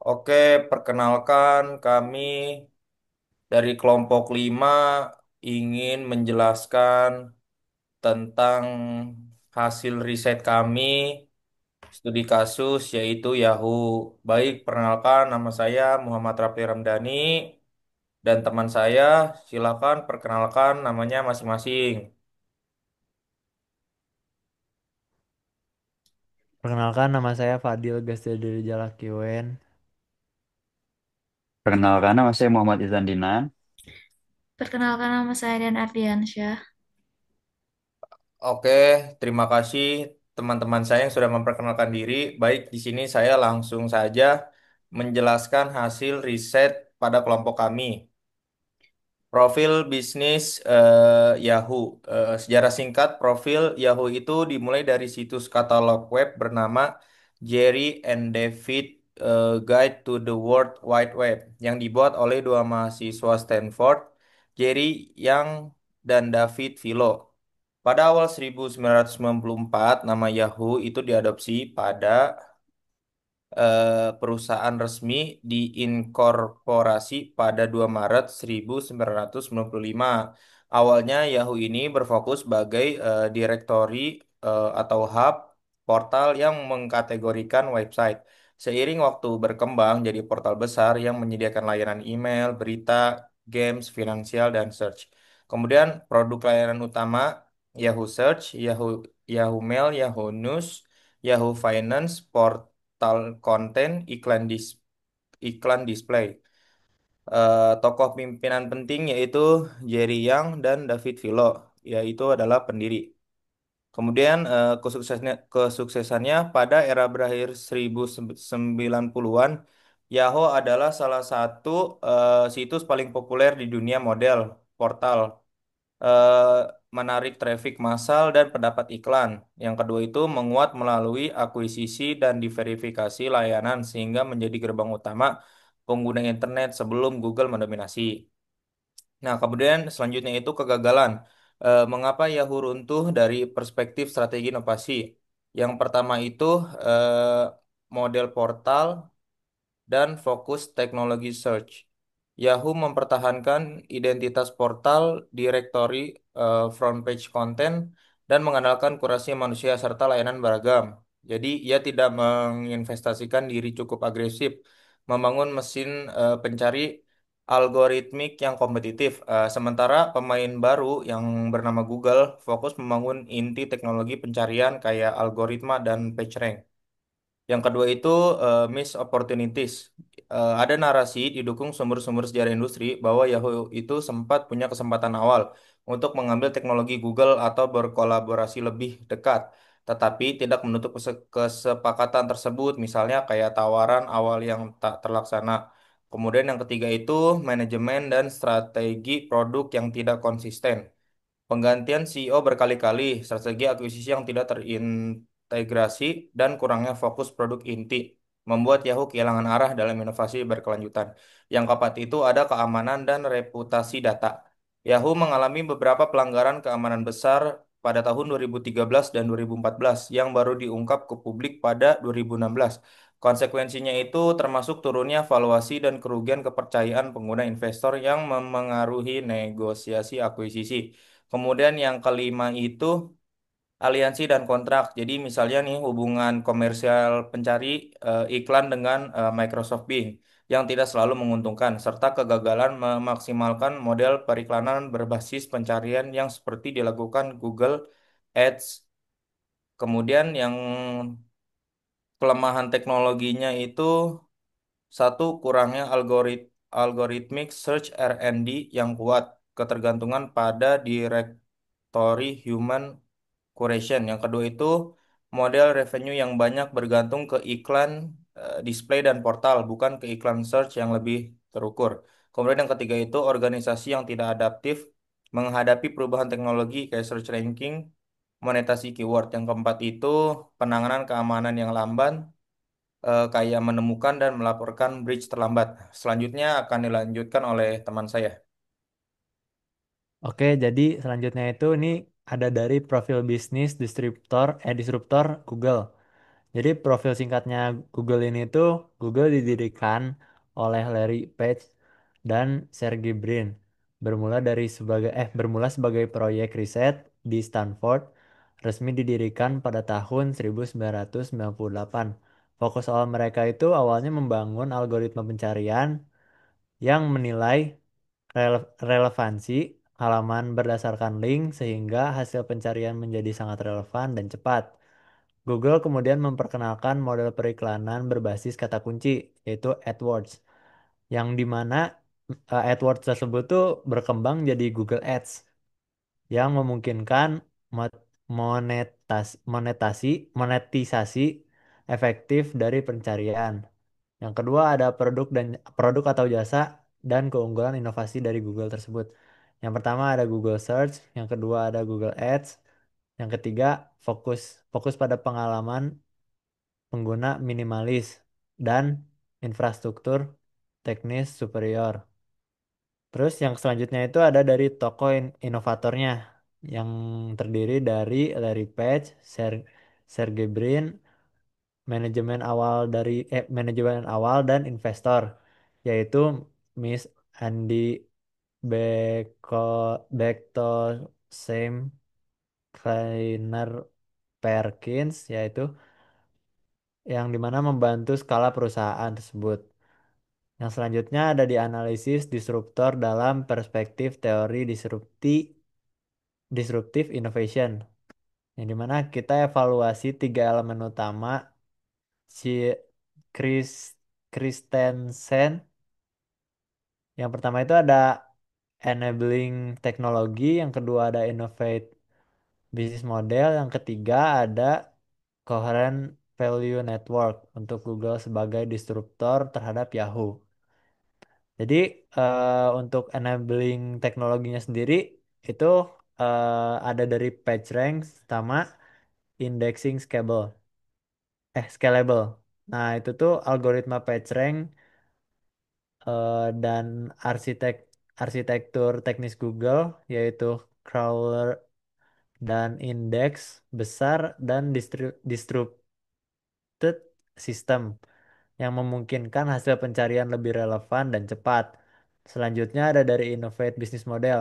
Oke, perkenalkan kami dari kelompok 5 ingin menjelaskan tentang hasil riset kami studi kasus yaitu Yahoo. Baik, perkenalkan nama saya Muhammad Rafi Ramdhani dan teman saya silakan perkenalkan namanya masing-masing. Perkenalkan nama saya Fadil Gasdari Jalakiwen. Perkenalkan, nama saya Muhammad Izan Dinan. Perkenalkan nama saya Dian Ardiansyah. Oke, terima kasih teman-teman saya yang sudah memperkenalkan diri. Baik, di sini saya langsung saja menjelaskan hasil riset pada kelompok kami. Profil bisnis Yahoo. Sejarah singkat, profil Yahoo itu dimulai dari situs katalog web bernama Jerry and David Guide to the World Wide Web yang dibuat oleh dua mahasiswa Stanford, Jerry Yang dan David Filo. Pada awal 1994, nama Yahoo itu diadopsi pada perusahaan resmi diinkorporasi pada 2 Maret 1995. Awalnya Yahoo ini berfokus sebagai direktori atau hub portal yang mengkategorikan website. Seiring waktu berkembang jadi portal besar yang menyediakan layanan email, berita, games, finansial, dan search. Kemudian produk layanan utama Yahoo Search, Yahoo Mail, Yahoo News, Yahoo Finance, konten, iklan display. Tokoh pimpinan penting yaitu Jerry Yang dan David Vilo, yaitu adalah pendiri. Kemudian kesuksesannya pada era berakhir 1990-an, Yahoo adalah salah satu situs paling populer di dunia model portal eh, menarik traffic massal dan pendapat iklan. Yang kedua itu menguat melalui akuisisi dan diverifikasi layanan sehingga menjadi gerbang utama pengguna internet sebelum Google mendominasi. Nah, kemudian selanjutnya itu kegagalan. Mengapa Yahoo runtuh dari perspektif strategi inovasi? Yang pertama itu eh, model portal dan fokus teknologi search. Yahoo mempertahankan identitas portal, directory, front page konten, dan mengandalkan kurasi manusia serta layanan beragam. Jadi, ia tidak menginvestasikan diri cukup agresif, membangun mesin pencari algoritmik yang kompetitif. Sementara pemain baru yang bernama Google fokus membangun inti teknologi pencarian kayak algoritma dan PageRank. Yang kedua itu missed opportunities. Ada narasi didukung sumber-sumber sejarah industri bahwa Yahoo itu sempat punya kesempatan awal untuk mengambil teknologi Google atau berkolaborasi lebih dekat, tetapi tidak menutup kesepakatan tersebut, misalnya kayak tawaran awal yang tak terlaksana. Kemudian yang ketiga itu manajemen dan strategi produk yang tidak konsisten. Penggantian CEO berkali-kali, strategi akuisisi yang tidak terintegrasi, dan kurangnya fokus produk inti membuat Yahoo kehilangan arah dalam inovasi berkelanjutan. Yang keempat itu ada keamanan dan reputasi data. Yahoo mengalami beberapa pelanggaran keamanan besar pada tahun 2013 dan 2014 yang baru diungkap ke publik pada 2016. Konsekuensinya itu termasuk turunnya valuasi dan kerugian kepercayaan pengguna investor yang memengaruhi negosiasi akuisisi. Kemudian yang kelima itu aliansi dan kontrak. Jadi misalnya nih hubungan komersial pencari iklan dengan Microsoft Bing yang tidak selalu menguntungkan serta kegagalan memaksimalkan model periklanan berbasis pencarian yang seperti dilakukan Google Ads. Kemudian yang kelemahan teknologinya itu satu, kurangnya algoritmik search R&D yang kuat, ketergantungan pada directory human curation. Yang kedua itu model revenue yang banyak bergantung ke iklan, display dan portal, bukan ke iklan search yang lebih terukur. Kemudian yang ketiga itu organisasi yang tidak adaptif menghadapi perubahan teknologi kayak search ranking, monetasi keyword. Yang keempat itu penanganan keamanan yang lamban, kayak menemukan dan melaporkan breach terlambat. Selanjutnya akan dilanjutkan oleh teman saya. Oke, jadi selanjutnya itu ini ada dari profil bisnis disruptor Google. Jadi profil singkatnya Google ini tuh Google didirikan oleh Larry Page dan Sergey Brin. Bermula sebagai proyek riset di Stanford, resmi didirikan pada tahun 1998. Fokus awal mereka itu awalnya membangun algoritma pencarian yang menilai relevansi halaman berdasarkan link sehingga hasil pencarian menjadi sangat relevan dan cepat. Google kemudian memperkenalkan model periklanan berbasis kata kunci, yaitu AdWords, yang dimana AdWords tersebut tuh berkembang jadi Google Ads, yang memungkinkan monetisasi efektif dari pencarian. Yang kedua ada produk atau jasa dan keunggulan inovasi dari Google tersebut. Yang pertama ada Google Search, yang kedua ada Google Ads, yang ketiga fokus fokus pada pengalaman pengguna minimalis dan infrastruktur teknis superior. Terus yang selanjutnya itu ada dari toko inovatornya yang terdiri dari Larry Page, Sergey Brin, manajemen awal dan investor, yaitu Miss Andy Beko Bechtolsheim Kleiner Perkins, yaitu yang dimana membantu skala perusahaan tersebut. Yang selanjutnya ada di analisis disruptor dalam perspektif teori disruptive innovation, yang dimana kita evaluasi tiga elemen utama si Chris Christensen. Yang pertama itu ada enabling teknologi, yang kedua ada innovate business model, yang ketiga ada coherent value network untuk Google sebagai disruptor terhadap Yahoo. Jadi untuk enabling teknologinya sendiri itu ada dari PageRank sama indexing scalable. Nah, itu tuh algoritma PageRank dan arsitektur teknis Google yaitu crawler dan indeks besar dan distributed system yang memungkinkan hasil pencarian lebih relevan dan cepat. Selanjutnya ada dari Innovate Business Model.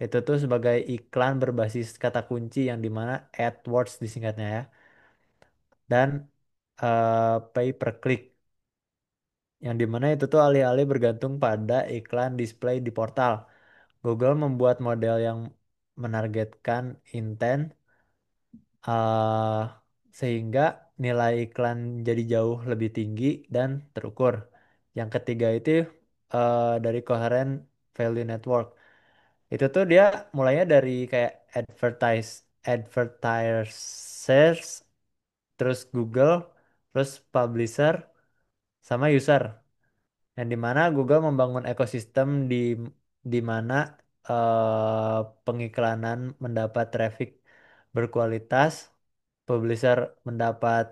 Itu tuh sebagai iklan berbasis kata kunci yang dimana AdWords disingkatnya ya. Dan pay per click yang dimana itu tuh alih-alih bergantung pada iklan display di portal. Google membuat model yang menargetkan intent eh, sehingga nilai iklan jadi jauh lebih tinggi dan terukur. Yang ketiga itu dari Coherent Value Network. Itu tuh dia mulainya dari kayak advertisers, terus Google, terus publisher, sama user. Yang dimana Google membangun ekosistem di mana pengiklanan mendapat traffic berkualitas, publisher mendapat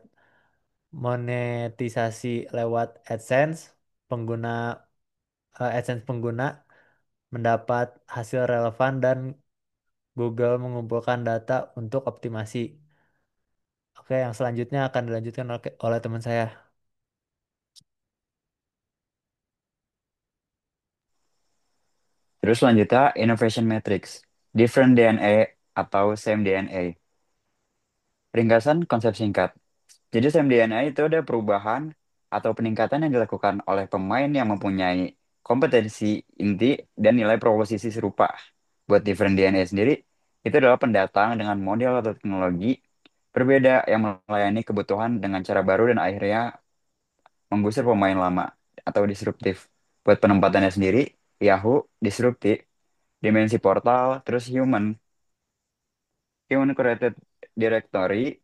monetisasi lewat AdSense, pengguna AdSense pengguna mendapat hasil relevan dan Google mengumpulkan data untuk optimasi. Oke, yang selanjutnya akan dilanjutkan oleh teman saya. Terus selanjutnya Innovation Matrix, Different DNA atau Same DNA. Ringkasan konsep singkat. Jadi same DNA itu ada perubahan atau peningkatan yang dilakukan oleh pemain yang mempunyai kompetensi inti dan nilai proposisi serupa. Buat different DNA sendiri, itu adalah pendatang dengan model atau teknologi berbeda yang melayani kebutuhan dengan cara baru dan akhirnya menggusur pemain lama atau disruptif. Buat penempatannya sendiri, Yahoo disruptif, dimensi portal, terus human created directory,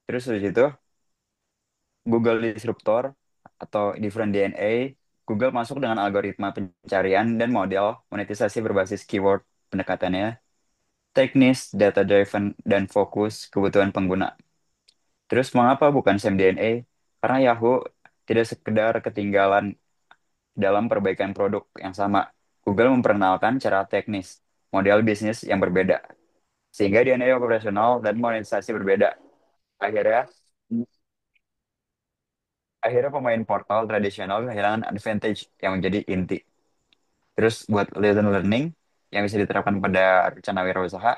terus dari situ Google disruptor atau different DNA. Google masuk dengan algoritma pencarian dan model monetisasi berbasis keyword pendekatannya, teknis, data driven, dan fokus kebutuhan pengguna. Terus mengapa bukan same DNA? Karena Yahoo tidak sekedar ketinggalan dalam perbaikan produk yang sama. Google memperkenalkan cara teknis, model bisnis yang berbeda, sehingga DNA operasional dan monetisasi berbeda. Akhirnya, Akhirnya pemain portal tradisional kehilangan advantage yang menjadi inti. Terus buat lesson learning yang bisa diterapkan pada rencana wirausaha,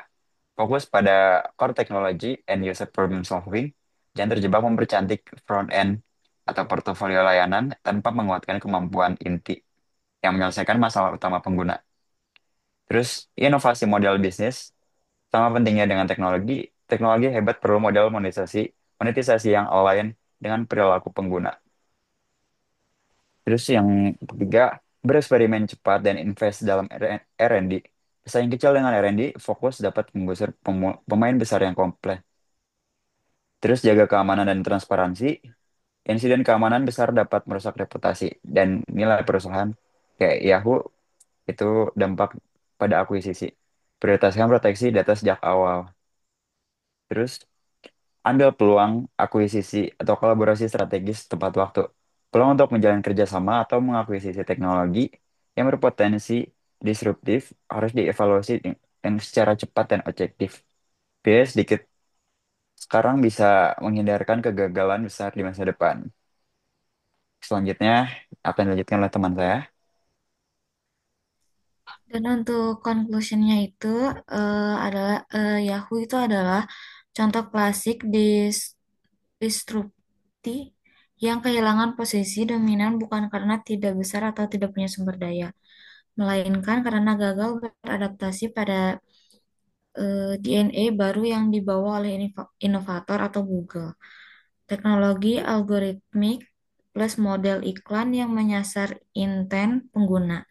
fokus pada core technology and user problem solving, jangan terjebak mempercantik front end atau portofolio layanan tanpa menguatkan kemampuan inti yang menyelesaikan masalah utama pengguna. Terus inovasi model bisnis sama pentingnya dengan teknologi, teknologi hebat perlu model monetisasi yang align dengan perilaku pengguna. Terus yang ketiga, bereksperimen cepat dan invest dalam R&D. Pesaing kecil dengan R&D, fokus dapat menggusur pemain besar yang kompleks. Terus jaga keamanan dan transparansi. Insiden keamanan besar dapat merusak reputasi dan nilai perusahaan. Kayak Yahoo, itu dampak pada akuisisi. Prioritaskan proteksi data sejak awal. Terus ambil peluang akuisisi atau kolaborasi strategis tepat waktu. Peluang untuk menjalin kerjasama atau mengakuisisi teknologi yang berpotensi disruptif harus dievaluasi dengan secara cepat dan objektif. Biaya sedikit sekarang bisa menghindarkan kegagalan besar di masa depan. Selanjutnya akan dilanjutkan oleh teman saya. Dan untuk conclusionnya itu adalah Yahoo itu adalah contoh klasik disrupti yang kehilangan posisi dominan bukan karena tidak besar atau tidak punya sumber daya, melainkan karena gagal beradaptasi pada DNA baru yang dibawa oleh inovator atau Google. Teknologi algoritmik plus model iklan yang menyasar intent pengguna.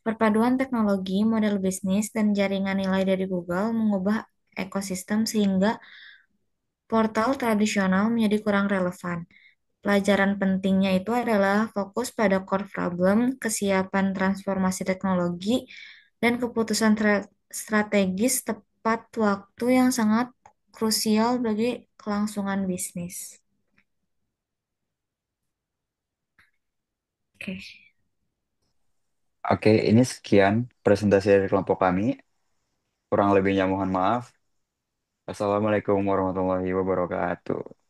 Perpaduan teknologi, model bisnis, dan jaringan nilai dari Google mengubah ekosistem sehingga portal tradisional menjadi kurang relevan. Pelajaran pentingnya itu adalah fokus pada core problem, kesiapan transformasi teknologi, dan keputusan strategis tepat waktu yang sangat krusial bagi kelangsungan bisnis. Oke. Oke, ini sekian presentasi dari kelompok kami. Kurang lebihnya mohon maaf. Assalamualaikum warahmatullahi wabarakatuh.